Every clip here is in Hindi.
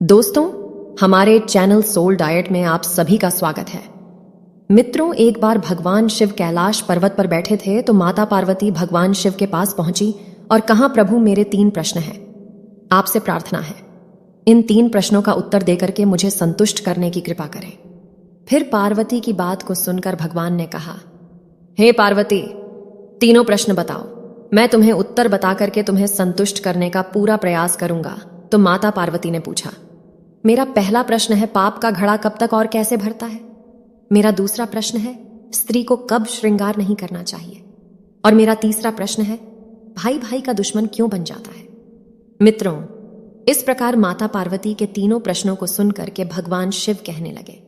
दोस्तों, हमारे चैनल सोल डाइट में आप सभी का स्वागत है। मित्रों, एक बार भगवान शिव कैलाश पर्वत पर बैठे थे तो माता पार्वती भगवान शिव के पास पहुंची और कहा, प्रभु मेरे 3 प्रश्न हैं, आपसे प्रार्थना है, इन 3 प्रश्नों का उत्तर देकर के मुझे संतुष्ट करने की कृपा करें। फिर पार्वती की बात को सुनकर भगवान ने कहा, हे पार्वती, तीनों प्रश्न बताओ, मैं तुम्हें उत्तर बता करके तुम्हें संतुष्ट करने का पूरा प्रयास करूंगा। तो माता पार्वती ने पूछा, मेरा पहला प्रश्न है, पाप का घड़ा कब तक और कैसे भरता है। मेरा दूसरा प्रश्न है, स्त्री को कब श्रृंगार नहीं करना चाहिए। और मेरा तीसरा प्रश्न है, भाई भाई का दुश्मन क्यों बन जाता है। मित्रों, इस प्रकार माता पार्वती के तीनों प्रश्नों को सुनकर के भगवान शिव कहने लगे,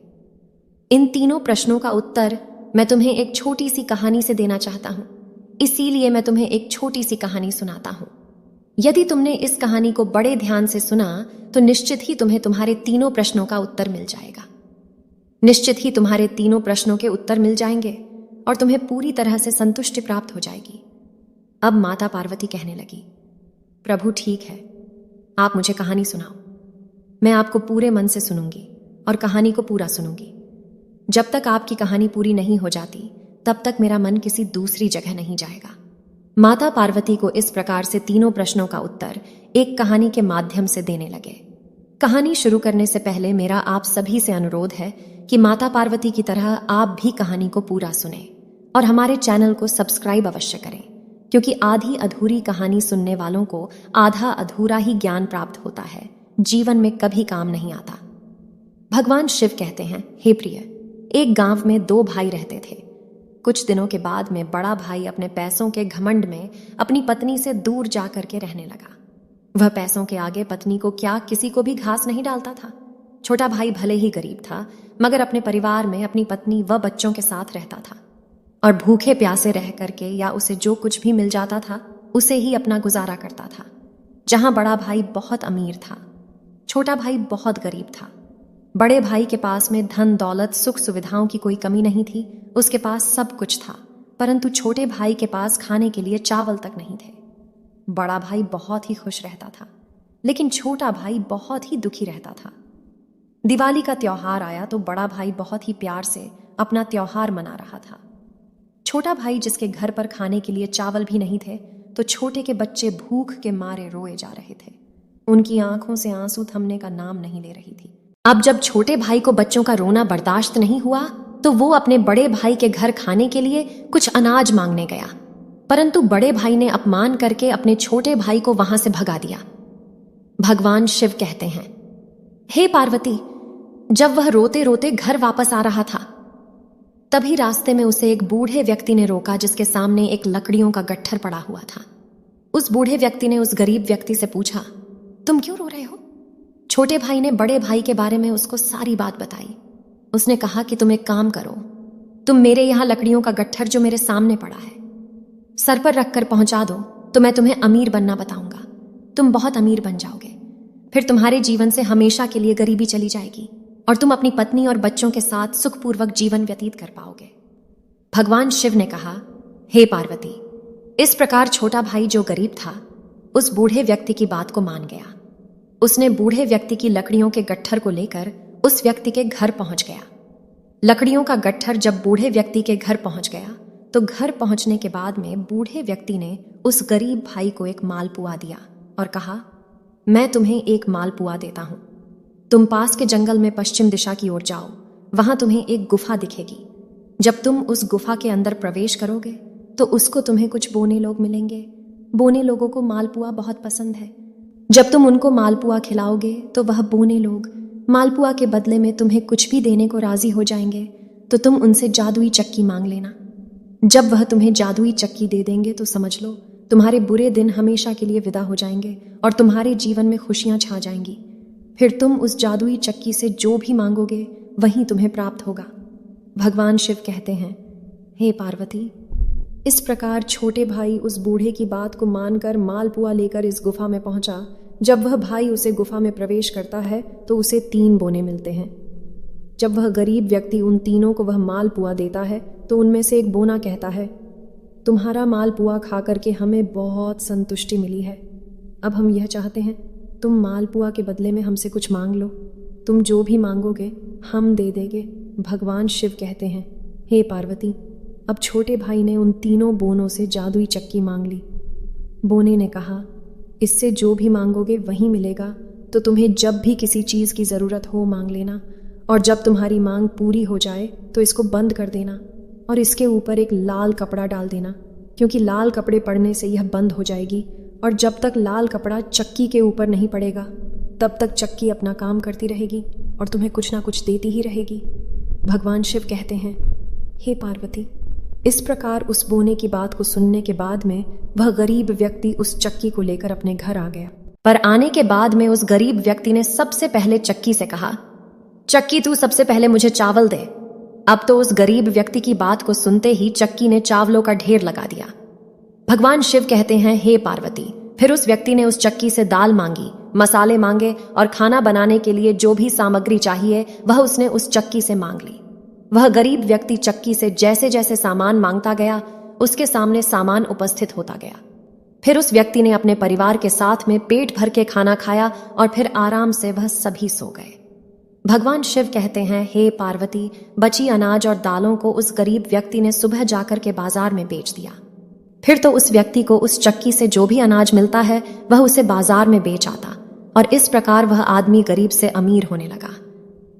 इन तीनों प्रश्नों का उत्तर मैं तुम्हें एक छोटी सी कहानी से देना चाहता हूं, इसीलिए मैं तुम्हें एक छोटी सी कहानी सुनाता हूं। यदि तुमने इस कहानी को बड़े ध्यान से सुना तो निश्चित ही तुम्हें तुम्हारे तीनों प्रश्नों का उत्तर मिल जाएगा। निश्चित ही तुम्हारे तीनों प्रश्नों के उत्तर मिल जाएंगे और तुम्हें पूरी तरह से संतुष्टि प्राप्त हो जाएगी। अब माता पार्वती कहने लगी, प्रभु ठीक है, आप मुझे कहानी सुनाओ। मैं आपको पूरे मन से सुनूंगी और कहानी को पूरा सुनूंगी। जब तक आपकी कहानी पूरी नहीं हो जाती तब तक मेरा मन किसी दूसरी जगह नहीं जाएगा। माता पार्वती को इस प्रकार से तीनों प्रश्नों का उत्तर एक कहानी के माध्यम से देने लगे। कहानी शुरू करने से पहले मेरा आप सभी से अनुरोध है कि माता पार्वती की तरह आप भी कहानी को पूरा सुने और हमारे चैनल को सब्सक्राइब अवश्य करें, क्योंकि आधी अधूरी कहानी सुनने वालों को आधा अधूरा ही ज्ञान प्राप्त होता है, जीवन में कभी काम नहीं आता। भगवान शिव कहते हैं, हे प्रिय, एक गांव में 2 भाई रहते थे। कुछ दिनों के बाद में बड़ा भाई अपने पैसों के घमंड में अपनी पत्नी से दूर जा करके रहने लगा। वह पैसों के आगे पत्नी को क्या किसी को भी घास नहीं डालता था। छोटा भाई भले ही गरीब था, मगर अपने परिवार में अपनी पत्नी व बच्चों के साथ रहता था और भूखे प्यासे रह करके या उसे जो कुछ भी मिल जाता था उसे ही अपना गुजारा करता था। जहां बड़ा भाई बहुत अमीर था, छोटा भाई बहुत गरीब था। बड़े भाई के पास में धन दौलत सुख सुविधाओं की कोई कमी नहीं थी, उसके पास सब कुछ था, परंतु छोटे भाई के पास खाने के लिए चावल तक नहीं थे। बड़ा भाई बहुत ही खुश रहता था, लेकिन छोटा भाई बहुत ही दुखी रहता था। दिवाली का त्योहार आया तो बड़ा भाई बहुत ही प्यार से अपना त्योहार मना रहा था। छोटा भाई जिसके घर पर खाने के लिए चावल भी नहीं थे, तो छोटे के बच्चे भूख के मारे रोए जा रहे थे। उनकी आंखों से आंसू थमने का नाम नहीं ले रही थी। अब जब छोटे भाई को बच्चों का रोना बर्दाश्त नहीं हुआ तो वो अपने बड़े भाई के घर खाने के लिए कुछ अनाज मांगने गया, परंतु बड़े भाई ने अपमान करके अपने छोटे भाई को वहां से भगा दिया। भगवान शिव कहते हैं, हे पार्वती, जब वह रोते रोते घर वापस आ रहा था तभी रास्ते में उसे एक बूढ़े व्यक्ति ने रोका, जिसके सामने एक लकड़ियों का गट्ठर पड़ा हुआ था। उस बूढ़े व्यक्ति ने उस गरीब व्यक्ति से पूछा, तुम क्यों रो रहे हो। छोटे भाई ने बड़े भाई के बारे में उसको सारी बात बताई। उसने कहा कि तुम एक काम करो, तुम मेरे यहां लकड़ियों का गट्ठर जो मेरे सामने पड़ा है सर पर रखकर पहुंचा दो, तो मैं तुम्हें अमीर बनना बताऊंगा। तुम बहुत अमीर बन जाओगे, फिर तुम्हारे जीवन से हमेशा के लिए गरीबी चली जाएगी और तुम अपनी पत्नी और बच्चों के साथ सुखपूर्वक जीवन व्यतीत कर पाओगे। भगवान शिव ने कहा, हे पार्वती, इस प्रकार छोटा भाई जो गरीब था उस बूढ़े व्यक्ति की बात को मान गया। उसने बूढ़े व्यक्ति की लकड़ियों के गट्ठर को लेकर उस व्यक्ति के घर पहुंच गया। लकड़ियों का गट्ठर जब बूढ़े व्यक्ति के घर पहुंच गया तो घर पहुंचने के बाद में बूढ़े व्यक्ति ने उस गरीब भाई को एक मालपुआ दिया और कहा, मैं तुम्हें एक मालपुआ देता हूं। तुम पास के जंगल में पश्चिम दिशा की ओर जाओ, वहां तुम्हें एक गुफा दिखेगी। जब तुम उस गुफा के अंदर प्रवेश करोगे तो उसको तुम्हें कुछ बोने लोग मिलेंगे। बोने लोगों को मालपुआ बहुत पसंद है। जब तुम उनको मालपुआ खिलाओगे तो वह बोने लोग मालपुआ के बदले में तुम्हें कुछ भी देने को राजी हो जाएंगे, तो तुम उनसे जादुई चक्की मांग लेना। जब वह तुम्हें जादुई चक्की दे देंगे तो समझ लो तुम्हारे बुरे दिन हमेशा के लिए विदा हो जाएंगे और तुम्हारे जीवन में खुशियां छा जाएंगी। फिर तुम उस जादुई चक्की से जो भी मांगोगे वही तुम्हें प्राप्त होगा। भगवान शिव कहते हैं, हे पार्वती, इस प्रकार छोटे भाई उस बूढ़े की बात को मानकर मालपुआ लेकर इस गुफा में पहुंचा। जब वह भाई उसे गुफा में प्रवेश करता है तो उसे 3 बोने मिलते हैं। जब वह गरीब व्यक्ति उन तीनों को वह मालपुआ देता है तो उनमें से एक बोना कहता है, तुम्हारा मालपुआ खा करके हमें बहुत संतुष्टि मिली है। अब हम यह चाहते हैं तुम मालपुआ के बदले में हमसे कुछ मांग लो, तुम जो भी मांगोगे हम दे देंगे। भगवान शिव कहते हैं, हे पार्वती, अब छोटे भाई ने उन तीनों बोनों से जादुई चक्की मांग ली। बोने ने कहा, इससे जो भी मांगोगे वही मिलेगा, तो तुम्हें जब भी किसी चीज़ की ज़रूरत हो मांग लेना, और जब तुम्हारी मांग पूरी हो जाए तो इसको बंद कर देना और इसके ऊपर एक लाल कपड़ा डाल देना, क्योंकि लाल कपड़े पड़ने से यह बंद हो जाएगी, और जब तक लाल कपड़ा चक्की के ऊपर नहीं पड़ेगा तब तक चक्की अपना काम करती रहेगी और तुम्हें कुछ ना कुछ देती ही रहेगी। भगवान शिव कहते हैं, हे पार्वती, इस प्रकार उस बोने की बात को सुनने के बाद में वह गरीब व्यक्ति उस चक्की को लेकर अपने घर आ गया। पर आने के बाद में उस गरीब व्यक्ति ने सबसे पहले चक्की से कहा, चक्की तू सबसे पहले मुझे चावल दे। अब तो उस गरीब व्यक्ति की बात को सुनते ही चक्की ने चावलों का ढेर लगा दिया। भगवान शिव कहते हैं, हे पार्वती, फिर उस व्यक्ति ने उस चक्की से दाल मांगी, मसाले मांगे और खाना बनाने के लिए जो भी सामग्री चाहिए वह उसने उस चक्की से मांग ली। वह गरीब व्यक्ति चक्की से जैसे जैसे सामान मांगता गया उसके सामने सामान उपस्थित होता गया। फिर उस व्यक्ति ने अपने परिवार के साथ में पेट भर के खाना खाया और फिर आराम से वह सभी सो गए। भगवान शिव कहते हैं, हे पार्वती, बची अनाज और दालों को उस गरीब व्यक्ति ने सुबह जाकर के बाजार में बेच दिया। फिर तो उस व्यक्ति को उस चक्की से जो भी अनाज मिलता है वह उसे बाजार में बेच आता, और इस प्रकार वह आदमी गरीब से अमीर होने लगा।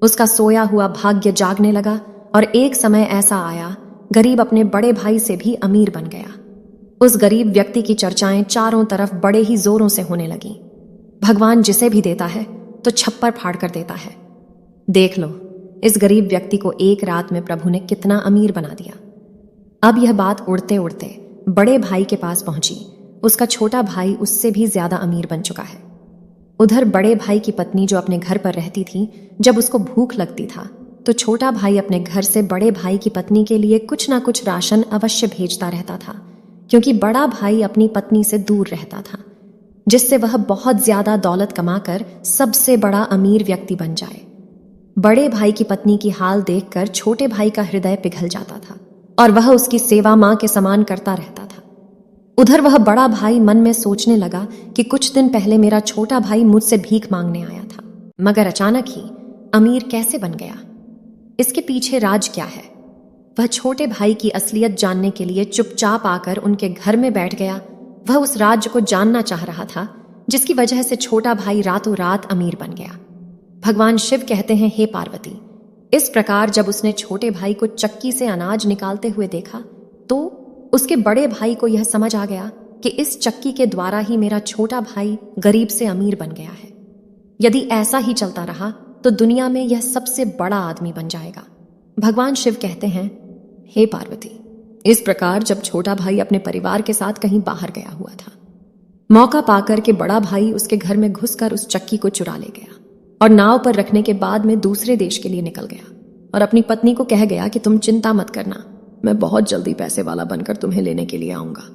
उसका सोया हुआ भाग्य जागने लगा और एक समय ऐसा आया, गरीब अपने बड़े भाई से भी अमीर बन गया। उस गरीब व्यक्ति की चर्चाएं चारों तरफ बड़े ही जोरों से होने लगी। भगवान जिसे भी देता है तो छप्पर फाड़ कर देता है। देख लो, इस गरीब व्यक्ति को एक रात में प्रभु ने कितना अमीर बना दिया। अब यह बात उड़ते उड़ते बड़े भाई के पास पहुंची। उसका छोटा भाई उससे भी ज्यादा अमीर बन चुका है। उधर बड़े भाई की पत्नी जो अपने घर पर रहती थी, जब उसको भूख लगती था तो छोटा भाई अपने घर से बड़े भाई की पत्नी के लिए कुछ ना कुछ राशन अवश्य भेजता रहता था, क्योंकि बड़ा भाई अपनी पत्नी से दूर रहता था, जिससे वह बहुत ज्यादा दौलत कमाकर सबसे बड़ा अमीर व्यक्ति बन जाए। बड़े भाई की पत्नी की हाल देखकर छोटे भाई का हृदय पिघल जाता था और वह उसकी सेवा मां के समान करता रहता था। उधर वह बड़ा भाई मन में सोचने लगा कि कुछ दिन पहले मेरा छोटा भाई मुझसे भीख मांगने आया था, मगर अचानक ही अमीर कैसे बन गया? इसके पीछे राज क्या है? वह छोटे भाई की असलियत जानने के लिए चुपचाप आकर उनके घर में बैठ गया। वह उस राज को जानना चाह रहा था जिसकी वजह से छोटा भाई रातों रात अमीर बन गया। भगवान शिव कहते हैं, हे पार्वती, इस प्रकार जब उसने छोटे भाई को चक्की से अनाज निकालते हुए देखा तो उसके बड़े भाई को यह समझ आ गया कि इस चक्की के द्वारा ही मेरा छोटा भाई गरीब से अमीर बन गया है। यदि ऐसा ही चलता रहा तो दुनिया में यह सबसे बड़ा आदमी बन जाएगा। भगवान शिव कहते हैं, हे पार्वती, इस प्रकार जब छोटा भाई अपने परिवार के साथ कहीं बाहर गया हुआ था, मौका पाकर के बड़ा भाई उसके घर में घुसकर उस चक्की को चुरा ले गया और नाव पर रखने के बाद में दूसरे देश के लिए निकल गया और अपनी पत्नी को कह गया कि तुम चिंता मत करना, मैं बहुत जल्दी पैसे वाला बनकर तुम्हें लेने के लिए आऊंगा,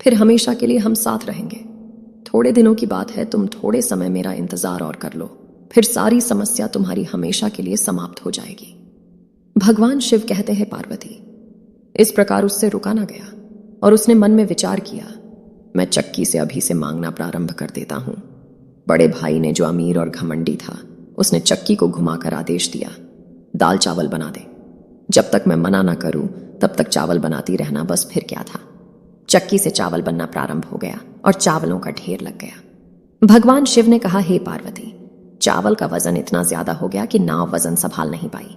फिर हमेशा के लिए हम साथ रहेंगे। थोड़े दिनों की बात है, तुम थोड़े समय मेरा इंतजार और कर लो, फिर सारी समस्या तुम्हारी हमेशा के लिए समाप्त हो जाएगी। भगवान शिव कहते हैं, पार्वती, इस प्रकार उससे रुका ना गया और उसने मन में विचार किया, मैं चक्की से अभी से मांगना प्रारंभ कर देता हूं। बड़े भाई ने, जो अमीर और घमंडी था, उसने चक्की को घुमाकर आदेश दिया, दाल चावल बना दे। जब तक मैं मना ना करूं तब तक चावल बनाती रहना, बस फिर क्या था। चक्की से चावल बनना प्रारंभ हो गया और चावलों का ढेर लग गया। भगवान शिव ने कहा, हे पार्वती, चावल का वजन इतना ज्यादा हो गया कि नाव वजन संभाल नहीं पाई।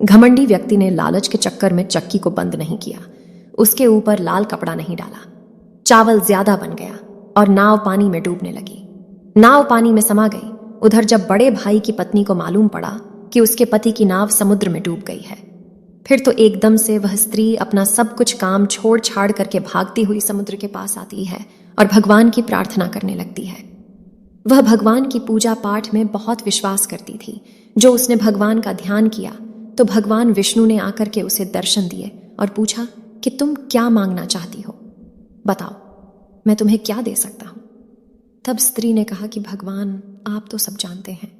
घमंडी व्यक्ति ने लालच के चक्कर में चक्की को बंद नहीं किया, उसके ऊपर लाल कपड़ा नहीं डाला। चावल ज्यादा बन गया और नाव पानी में डूबने लगी। नाव पानी में समा गई। उधर जब बड़े भाई की पत्नी को मालूम पड़ा कि उसके पति की नाव समुद्र में डूब गई है, फिर तो एकदम से वह स्त्री अपना सब कुछ काम छोड़ छाड़ करके भागती हुई समुद्र के पास आती है और भगवान की प्रार्थना करने लगती है। वह भगवान की पूजा पाठ में बहुत विश्वास करती थी। जो उसने भगवान का ध्यान किया तो भगवान विष्णु ने आकर के उसे दर्शन दिए और पूछा कि तुम क्या मांगना चाहती हो, बताओ, मैं तुम्हें क्या दे सकता हूं। तब स्त्री ने कहा कि भगवान, आप तो सब जानते हैं,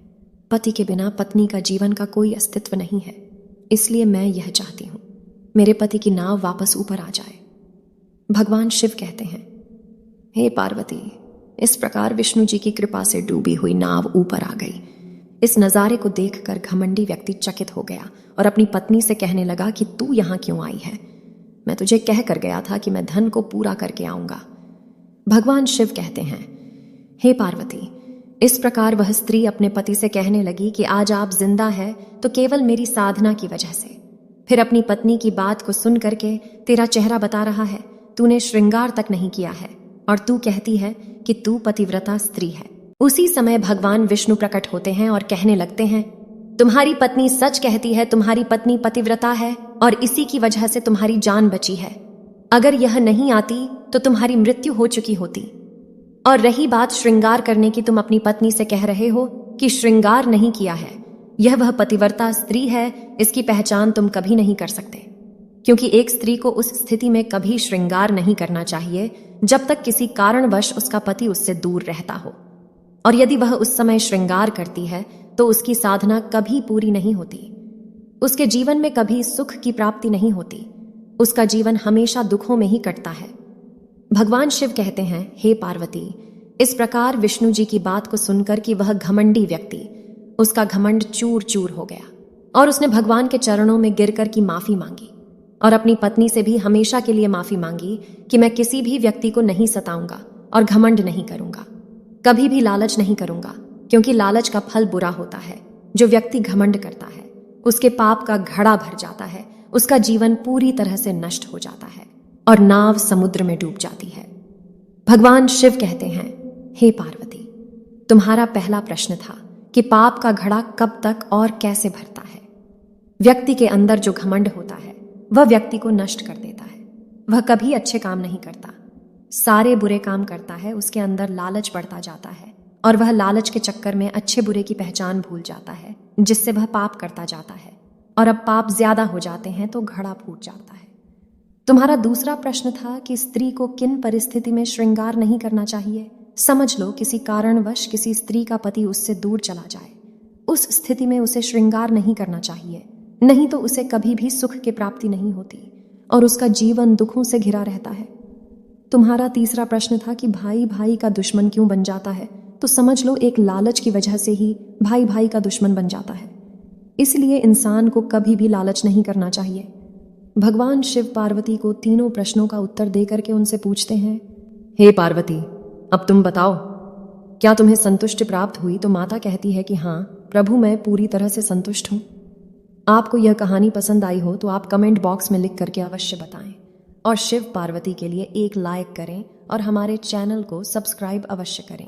पति के बिना पत्नी का जीवन का कोई अस्तित्व नहीं है, इसलिए मैं यह चाहती हूं, मेरे पति की नाव वापस ऊपर आ जाए। भगवान शिव कहते हैं, हे पार्वती, इस प्रकार विष्णु जी की कृपा से डूबी हुई नाव ऊपर आ गई। इस नजारे को देखकर घमंडी व्यक्ति चकित हो गया और अपनी पत्नी से कहने लगा कि तू यहां क्यों आई है? मैं तुझे कह कर गया था कि मैं धन को पूरा करके आऊंगा। भगवान शिव कहते हैं, हे पार्वती, इस प्रकार वह स्त्री अपने पति से कहने लगी कि आज आप जिंदा है तो केवल मेरी साधना की वजह से। फिर अपनी पत्नी की बात को सुन करके तेरा चेहरा बता रहा है, तूने श्रृंगार तक नहीं किया है और तू कहती है कि तू पतिव्रता स्त्री है। उसी समय भगवान विष्णु प्रकट होते हैं और कहने लगते हैं, तुम्हारी पत्नी सच कहती है, तुम्हारी पत्नी पतिव्रता है और इसी की वजह से तुम्हारी जान बची है। अगर यह नहीं आती तो तुम्हारी मृत्यु हो चुकी होती। और रही बात श्रृंगार करने की, तुम अपनी पत्नी से कह रहे हो कि श्रृंगार नहीं किया है, यह वह पतिव्रता स्त्री है, इसकी पहचान तुम कभी नहीं कर सकते, क्योंकि एक स्त्री को उस स्थिति में कभी श्रृंगार नहीं करना चाहिए जब तक किसी कारणवश उसका पति उससे दूर रहता हो। और यदि वह उस समय श्रृंगार करती है तो उसकी साधना कभी पूरी नहीं होती, उसके जीवन में कभी सुख की प्राप्ति नहीं होती, उसका जीवन हमेशा दुखों में ही कटता है। भगवान शिव कहते हैं, हे पार्वती, इस प्रकार विष्णु जी की बात को सुनकर कि वह घमंडी व्यक्ति, उसका घमंड चूर चूर हो गया और उसने भगवान के चरणों में गिरकर की माफी मांगी और अपनी पत्नी से भी हमेशा के लिए माफी मांगी कि मैं किसी भी व्यक्ति को नहीं सताऊंगा और घमंड नहीं करूंगा, कभी भी लालच नहीं करूंगा, क्योंकि लालच का फल बुरा होता है। जो व्यक्ति घमंड करता है उसके पाप का घड़ा भर जाता है, उसका जीवन पूरी तरह से नष्ट हो जाता है और नाव समुद्र में डूब जाती है। भगवान शिव कहते हैं, हे पार्वती, तुम्हारा पहला प्रश्न था कि पाप का घड़ा कब तक और कैसे भरता है। व्यक्ति के अंदर जो घमंड होता है वह व्यक्ति को नष्ट कर देता है। वह कभी अच्छे काम नहीं करता, सारे बुरे काम करता है। उसके अंदर लालच बढ़ता जाता है और वह लालच के चक्कर में अच्छे बुरे की पहचान भूल जाता है, जिससे वह पाप करता जाता है और अब पाप ज्यादा हो जाते हैं तो घड़ा फूट जाता है। तुम्हारा दूसरा प्रश्न था कि स्त्री को किन परिस्थिति में श्रृंगार नहीं करना चाहिए। समझ लो किसी कारणवश किसी स्त्री का पति उससे दूर चला जाए, उस स्थिति में उसे श्रृंगार नहीं करना चाहिए, नहीं तो उसे कभी भी सुख की प्राप्ति नहीं होती और उसका जीवन दुखों से घिरा रहता है। तुम्हारा तीसरा प्रश्न था कि भाई भाई का दुश्मन क्यों बन जाता है, तो समझ लो एक लालच की वजह से ही भाई भाई का दुश्मन बन जाता है। इसलिए इंसान को कभी भी लालच नहीं करना चाहिए। भगवान शिव पार्वती को तीनों प्रश्नों का उत्तर देकर के उनसे पूछते हैं, हे पार्वती, अब तुम बताओ, क्या तुम्हें संतुष्टि प्राप्त हुई? तो माता कहती है कि हाँ प्रभु, मैं पूरी तरह से संतुष्ट हूँ। आपको यह कहानी पसंद आई हो तो आप कमेंट बॉक्स में लिख करके अवश्य बताएं और शिव पार्वती के लिए एक लाइक करें और हमारे चैनल को सब्सक्राइब अवश्य करें।